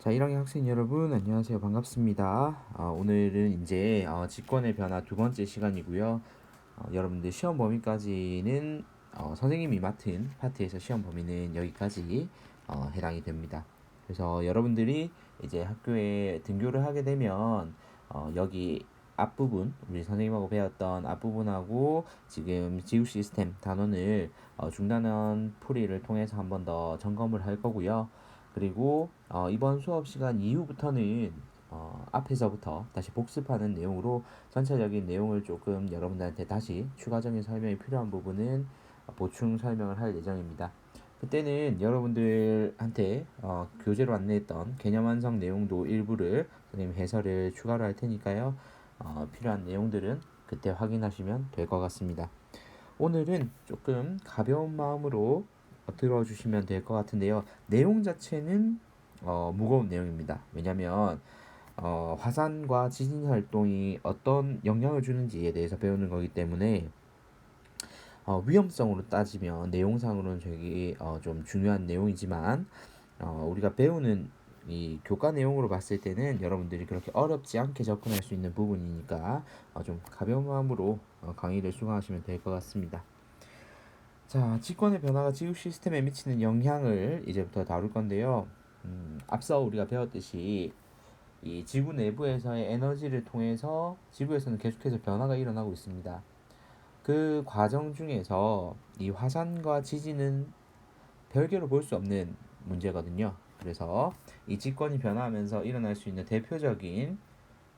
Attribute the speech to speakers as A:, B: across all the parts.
A: 자, 1학년 학생 여러분, 안녕하세요. 반갑습니다. 오늘은 이제 직권의 변화 두 번째 시간이고요. 여러분들 시험 범위까지는 선생님이 맡은 파트에서 시험 범위는 여기까지 해당이 됩니다. 그래서 여러분들이 이제 학교에 등교를 하게 되면 여기 앞부분, 우리 선생님하고 배웠던 앞부분하고 지금 지우 시스템 단원을 중단원 풀이를 통해서 한 번 더 점검을 할 거고요. 그리고 이번 수업 시간 이후부터는 앞에서부터 다시 복습하는 내용으로 전체적인 내용을 조금 여러분들한테 다시 추가적인 설명이 필요한 부분은 보충 설명을 할 예정입니다. 그때는 여러분들한테 교재로 안내했던 개념 완성 내용도 일부를 선생님 해설을 추가로 할 테니까요. 필요한 내용들은 그때 확인하시면 될 것 같습니다. 오늘은 조금 가벼운 마음으로 들어주시면 될 것 같은데요. 내용 자체는 무거운 내용입니다. 왜냐하면 화산과 지진 활동이 어떤 영향을 주는지에 대해서 배우는 거기 때문에 위험성으로 따지면 내용상으로는 되게 좀 중요한 내용이지만 우리가 배우는 이 교과 내용으로 봤을 때는 여러분들이 그렇게 어렵지 않게 접근할 수 있는 부분이니까 좀 가벼운 마음으로 강의를 수강하시면 될 것 같습니다. 자, 직권의 변화가 지구 시스템에 미치는 영향을 이제부터 다룰 건데요. 앞서 우리가 배웠듯이 이 지구 내부에서의 에너지를 통해서 지구에서는 계속해서 변화가 일어나고 있습니다. 그 과정 중에서 이 화산과 지진은 별개로 볼 수 없는 문제거든요. 그래서 이 직권이 변화하면서 일어날 수 있는 대표적인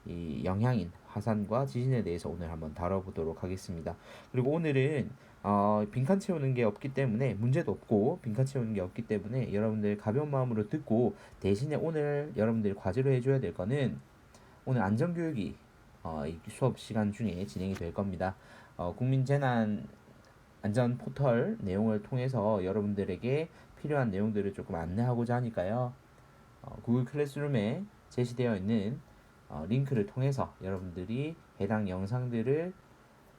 A: 이 영향인 화산과 지진에 대해서 오늘 한번 다뤄보도록 하겠습니다. 그리고 오늘은 빈칸 채우는 게 없기 때문에 문제도 없고 빈칸 채우는 게 없기 때문에 여러분들 가벼운 마음으로 듣고 대신에 오늘 여러분들이 과제로 해줘야 될 거는 오늘 안전교육이 이 수업 시간 중에 진행이 될 겁니다. 국민재난 안전 포털 내용을 통해서 여러분들에게 필요한 내용들을 조금 안내하고자 하니까요. 구글 클래스룸에 제시되어 있는 링크를 통해서 여러분들이 해당 영상들을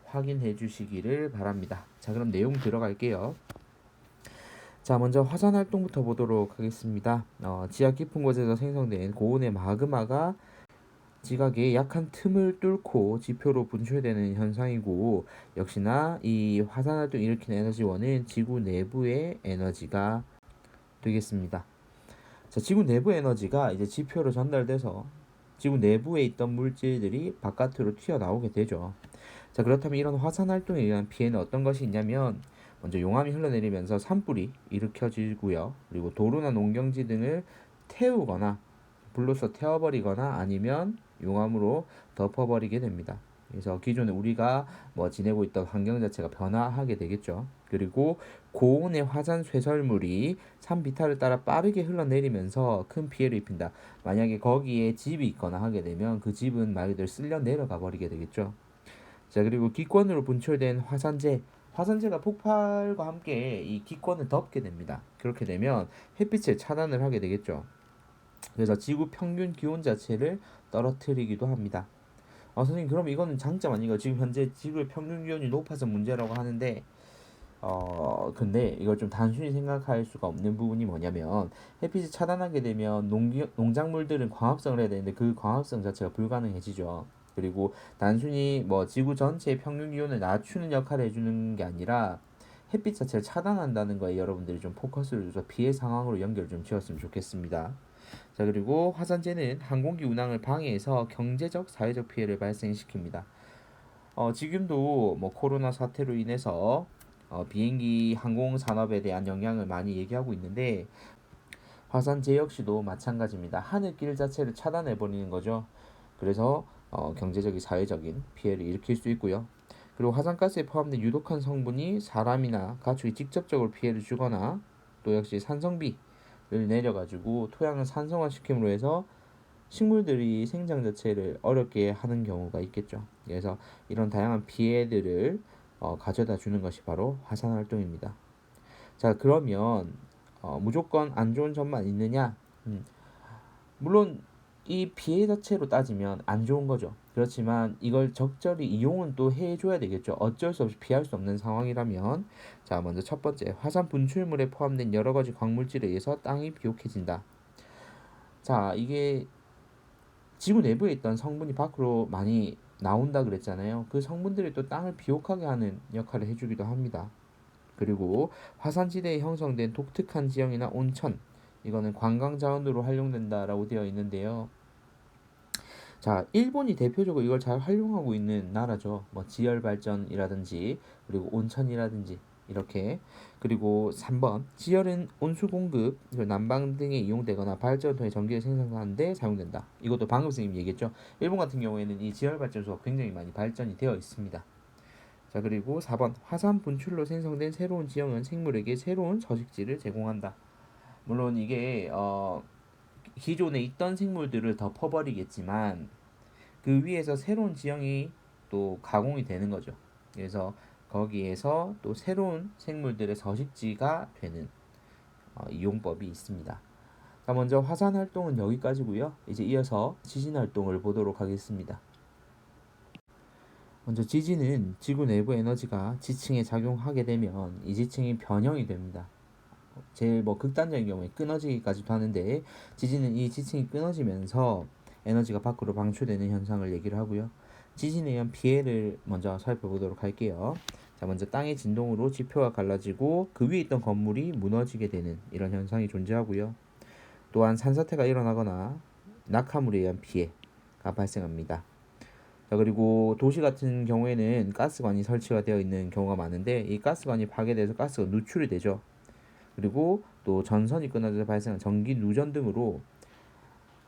A: 확인해 주시기를 바랍니다. 자, 그럼 내용 들어갈게요. 자, 먼저 화산 활동부터 보도록 하겠습니다. 지하 깊은 곳에서 생성된 고온의 마그마가 지각의 약한 틈을 뚫고 지표로 분출되는 현상이고, 역시나 이 화산 활동 일으키는 에너지원은 지구 내부의 에너지가 되겠습니다. 자, 지구 내부 에너지가 이제 지표로 전달돼서 지구 내부에 있던 물질들이 바깥으로 튀어나오게 되죠. 자, 그렇다면 이런 화산 활동에 의한 피해는 어떤 것이 있냐면 먼저 용암이 흘러내리면서 산불이 일으켜지고요. 그리고 도로나 농경지 등을 태우거나 불로써 태워버리거나 아니면 용암으로 덮어버리게 됩니다. 그래서 기존에 우리가 지내고 있던 환경 자체가 변화하게 되겠죠. 그리고 고온의 화산 쇠설물이 산 비탈을 따라 빠르게 흘러내리면서 큰 피해를 입힌다. 만약에 거기에 집이 있거나 하게 되면 그 집은 말 그대로 쓸려 내려가 버리게 되겠죠. 자, 그리고 기권으로 분출된 화산재가 폭발과 함께 이 기권을 덮게 됩니다. 그렇게 되면 햇빛을 차단을 하게 되겠죠. 그래서 지구 평균 기온 자체를 떨어뜨리기도 합니다. 선생님, 그럼 이거는 장점 아닌가요? 지금 현재 지구의 평균 기온이 높아서 문제라고 하는데 근데 이걸 좀 단순히 생각할 수가 없는 부분이 뭐냐면 햇빛이 차단하게 되면 농작물들은 광합성을 해야 되는데 그 광합성 자체가 불가능해지죠. 그리고 단순히 지구 전체의 평균 기온을 낮추는 역할을 해주는 게 아니라 햇빛 자체를 차단한다는 거에 여러분들이 좀 포커스를 줘서 피해 상황으로 연결 좀 지었으면 좋겠습니다. 자, 그리고 화산재는 항공기 운항을 방해해서 경제적, 사회적 피해를 발생시킵니다. 지금도 코로나 사태로 인해서 비행기 항공 산업에 대한 영향을 많이 얘기하고 있는데 화산재 역시도 마찬가지입니다. 하늘길 자체를 차단해 버리는 거죠. 그래서 경제적인, 사회적인 피해를 일으킬 수 있고요. 그리고 화산가스에 포함된 유독한 성분이 사람이나 가축이 직접적으로 피해를 주거나 또 역시 산성비를 내려가지고 토양을 산성화시킴으로 해서 식물들이 생장 자체를 어렵게 하는 경우가 있겠죠. 그래서 이런 다양한 피해들을 가져다 주는 것이 바로 화산 활동입니다. 자, 그러면 무조건 안 좋은 점만 있느냐? 물론 이 피해 자체로 따지면 안 좋은 거죠. 그렇지만 이걸 적절히 이용은 또 해줘야 되겠죠. 어쩔 수 없이 피할 수 없는 상황이라면. 자, 먼저 첫 번째, 화산 분출물에 포함된 여러 가지 광물질에 의해서 땅이 비옥해진다. 자, 이게 지구 내부에 있던 성분이 밖으로 많이 나온다 그랬잖아요. 그 성분들이 또 땅을 비옥하게 하는 역할을 해주기도 합니다. 그리고 화산지대에 형성된 독특한 지형이나 온천, 이거는 관광 자원으로 활용된다라고 되어 있는데요. 자, 일본이 대표적으로 이걸 잘 활용하고 있는 나라죠. 뭐 지열 발전이라든지 그리고 온천이라든지 이렇게. 그리고 3번 지열은 온수 공급, 그리고 난방 등에 이용되거나 발전을 통해 전기를 생산하는 데 사용된다. 이것도 방금 선생님 얘기했죠. 일본 같은 경우에는 이 지열 발전소가 굉장히 많이 발전이 되어 있습니다. 자, 그리고 4번 화산 분출로 생성된 새로운 지형은 생물에게 새로운 서식지를 제공한다. 물론 이게 기존에 있던 생물들을 덮어버리겠지만 그 위에서 새로운 지형이 또 가공이 되는 거죠. 그래서 거기에서 또 새로운 생물들의 서식지가 되는 이용법이 있습니다. 자, 먼저 화산 활동은 여기까지고요. 이제 이어서 지진 활동을 보도록 하겠습니다. 먼저 지진은 지구 내부 에너지가 지층에 작용하게 되면 이 지층이 변형이 됩니다. 제일 극단적인 경우에 끊어지기까지도 하는데, 지진은 이 지층이 끊어지면서 에너지가 밖으로 방출되는 현상을 얘기를 하고요. 지진에 의한 피해를 먼저 살펴보도록 할게요. 자, 먼저 땅의 진동으로 지표가 갈라지고 그 위에 있던 건물이 무너지게 되는 이런 현상이 존재하고요. 또한 산사태가 일어나거나 낙하물에 의한 피해가 발생합니다. 자, 그리고 도시 같은 경우에는 가스관이 설치가 되어 있는 경우가 많은데, 이 가스관이 파괴돼서 가스가 누출이 되죠. 그리고 또 전선이 끊어져서 발생한 전기 누전 등으로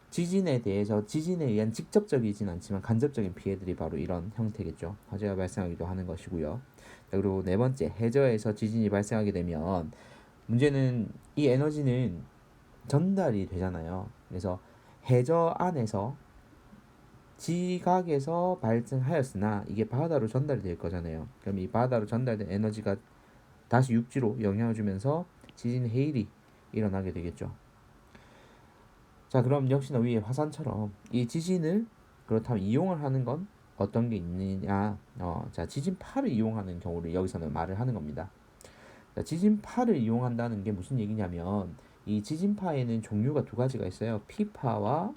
A: 지진에 대해서 지진에 의한 직접적이진 않지만 간접적인 피해들이 바로 이런 형태겠죠. 화재가 발생하기도 하는 것이고요. 자, 그리고 네 번째, 해저에서 지진이 발생하게 되면 문제는 이 에너지는 전달이 되잖아요. 그래서 해저 안에서 지각에서 발생하였으나 이게 바다로 전달이 될 거잖아요. 그럼 이 바다로 전달된 에너지가 다시 육지로 영향을 주면서 지진 해일이 일어나게 되겠죠. 자, 그럼 역시나 위에 화산처럼 이 지진을 그렇다면 이용을 하는 건 어떤 게 있느냐? 자, 지진파를 이용하는 경우를 여기서는 말을 하는 겁니다. 자, 지진파를 이용한다는 게 무슨 얘기냐면, 이 지진파에는 종류가 두 가지가 있어요. P파와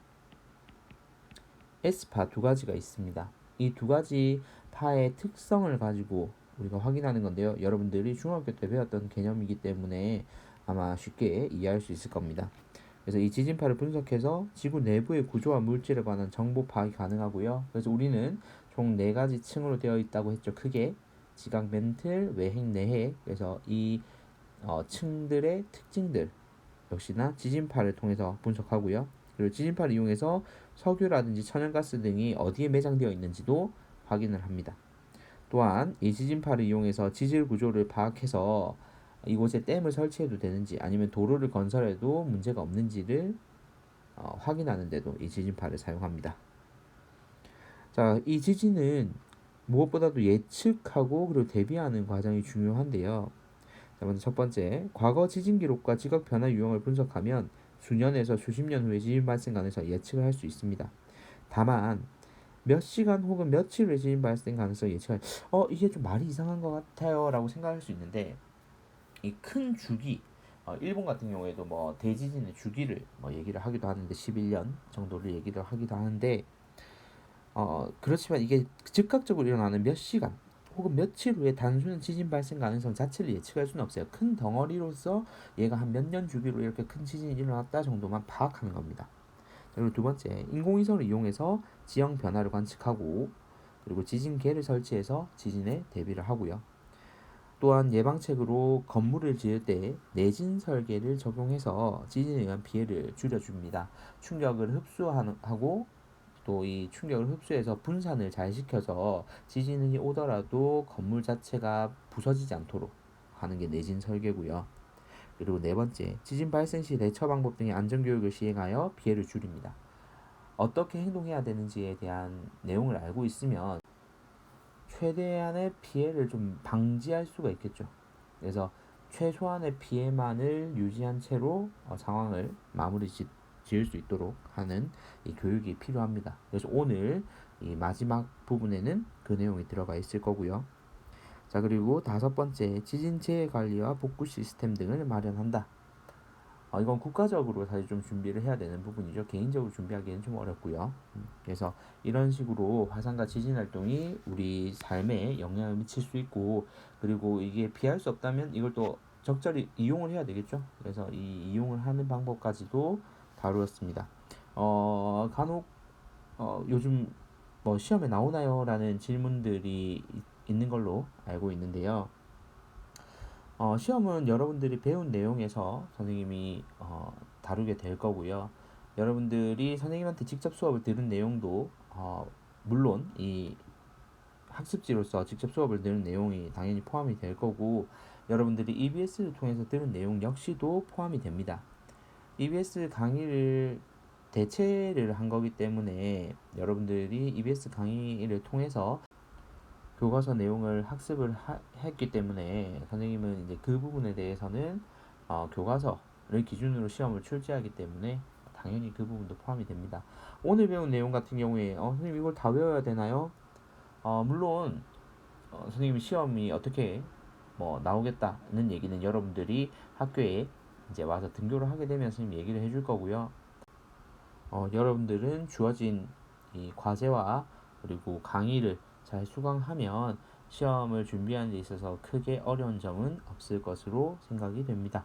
A: S파 두 가지가 있습니다. 이 두 가지 파의 특성을 가지고 우리가 확인하는 건데요. 여러분들이 중학교 때 배웠던 개념이기 때문에 아마 쉽게 이해할 수 있을 겁니다. 그래서 이 지진파를 분석해서 지구 내부의 구조와 물질에 관한 정보 파악이 가능하고요. 그래서 우리는 총 4가지 층으로 되어 있다고 했죠. 크게 지각, 멘틀, 외핵, 내핵. 그래서 이 층들의 특징들 역시나 지진파를 통해서 분석하고요. 그리고 지진파를 이용해서 석유라든지 천연가스 등이 어디에 매장되어 있는지도 확인을 합니다. 또한 이 지진파를 이용해서 지질 구조를 파악해서 이곳에 댐을 설치해도 되는지 아니면 도로를 건설해도 문제가 없는지를 확인하는 데도 이 지진파를 사용합니다. 자, 이 지진은 무엇보다도 예측하고 그리고 대비하는 과정이 중요한데요. 자, 먼저 첫 번째, 과거 지진 기록과 지각 변화 유형을 분석하면 수년에서 수십 년 후에 지진 발생 가능성을 예측을 할 수 있습니다. 다만 몇 시간 혹은 며칠 후에 지진 발생 가능성 예측할 이게 좀 말이 이상한 것 같아요라고 생각할 수 있는데, 이 큰 주기, 일본 같은 경우에도 뭐 대지진의 주기를 얘기를 하기도 하는데 11년 정도를 얘기를 하기도 하는데, 그렇지만 이게 즉각적으로 일어나는 몇 시간 혹은 며칠 후에 단순한 지진 발생 가능성 자체를 예측할 수는 없어요. 큰 덩어리로서 얘가 한 몇 년 주기로 이렇게 큰 지진이 일어났다 정도만 파악하는 겁니다. 그리고 두 번째, 인공위성을 이용해서 지형 변화를 관측하고 그리고 지진계를 설치해서 지진에 대비를 하고요. 또한 예방책으로 건물을 지을 때 내진 설계를 적용해서 지진에 의한 피해를 줄여줍니다. 충격을 흡수하고 또 이 충격을 흡수해서 분산을 잘 시켜서 지진이 오더라도 건물 자체가 부서지지 않도록 하는 게 내진 설계고요. 그리고 네 번째, 지진 발생 시 대처 방법 등의 안전교육을 시행하여 피해를 줄입니다. 어떻게 행동해야 되는지에 대한 내용을 알고 있으면 최대한의 피해를 좀 방지할 수가 있겠죠. 그래서 최소한의 피해만을 유지한 채로 상황을 마무리 지을 수 있도록 하는 이 교육이 필요합니다. 그래서 오늘 이 마지막 부분에는 그 내용이 들어가 있을 거고요. 자, 그리고 다섯 번째, 지진 재해 관리와 복구 시스템 등을 마련한다. 이건 국가적으로 사실 좀 준비를 해야 되는 부분이죠. 개인적으로 준비하기에는 좀 어렵고요. 그래서 이런 식으로 화상과 지진 활동이 우리 삶에 영향을 미칠 수 있고, 그리고 이게 피할 수 없다면 이걸 또 적절히 이용을 해야 되겠죠. 그래서 이 이용을 하는 방법까지도 다루었습니다. 간혹 요즘 뭐 시험에 나오나요? 라는 질문들이 있는 걸로 알고 있는데요. 시험은 여러분들이 배운 내용에서 선생님이 다루게 될 거고요. 여러분들이 선생님한테 직접 수업을 들은 내용도 물론 이 학습지로서 직접 수업을 들은 내용이 당연히 포함이 될 거고, 여러분들이 EBS를 통해서 들은 내용 역시도 포함이 됩니다. EBS 강의를 대체를 한 거기 때문에 여러분들이 EBS 강의를 통해서 교과서 내용을 학습을 했기 때문에 선생님은 이제 그 부분에 대해서는 교과서를 기준으로 시험을 출제하기 때문에 당연히 그 부분도 포함이 됩니다. 오늘 배운 내용 같은 경우에 선생님 이걸 다 외워야 되나요? 물론 선생님 시험이 어떻게 뭐 나오겠다는 얘기는 여러분들이 학교에 이제 와서 등교를 하게 되면 선생님 얘기를 해줄 거고요. 여러분들은 주어진 이 과제와 그리고 강의를 잘 수강하면 시험을 준비하는 데 있어서 크게 어려운 점은 없을 것으로 생각이 됩니다.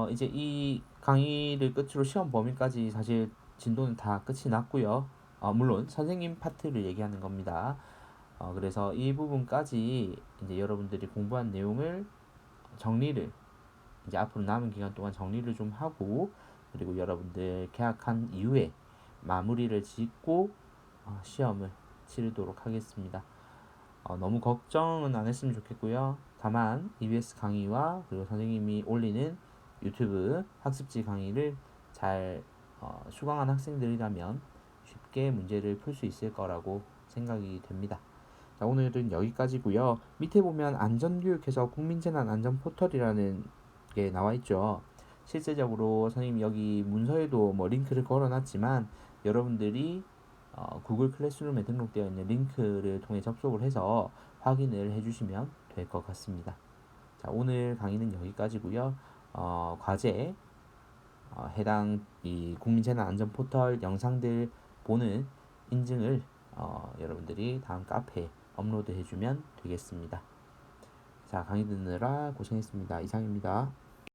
A: 이제 이 강의를 끝으로 시험 범위까지 사실 진도는 다 끝이 났고요. 물론 선생님 파트를 얘기하는 겁니다. 그래서 이 부분까지 이제 여러분들이 공부한 내용을 정리를 이제 앞으로 남은 기간 동안 정리를 좀 하고, 그리고 여러분들 개학한 이후에 마무리를 짓고 시험을 치르도록 하겠습니다. 너무 걱정은 안 했으면 좋겠고요. 다만 EBS 강의와 그리고 선생님이 올리는 유튜브 학습지 강의를 잘 수강한 학생들이라면 쉽게 문제를 풀 수 있을 거라고 생각이 됩니다. 자, 오늘은 여기까지고요. 밑에 보면 안전교육에서 국민재난안전포털이라는 게 나와 있죠. 실제적으로 선생님 여기 문서에도 뭐 링크를 걸어놨지만 여러분들이 구글 클래스룸에 등록되어 있는 링크를 통해 접속을 해서 확인을 해주시면 될 것 같습니다. 자, 오늘 강의는 여기까지고요. 과제 해당 이 국민재난안전포털 영상들 보는 인증을 여러분들이 다음 카페에 업로드 해주면 되겠습니다. 자, 강의 듣느라 고생했습니다. 이상입니다.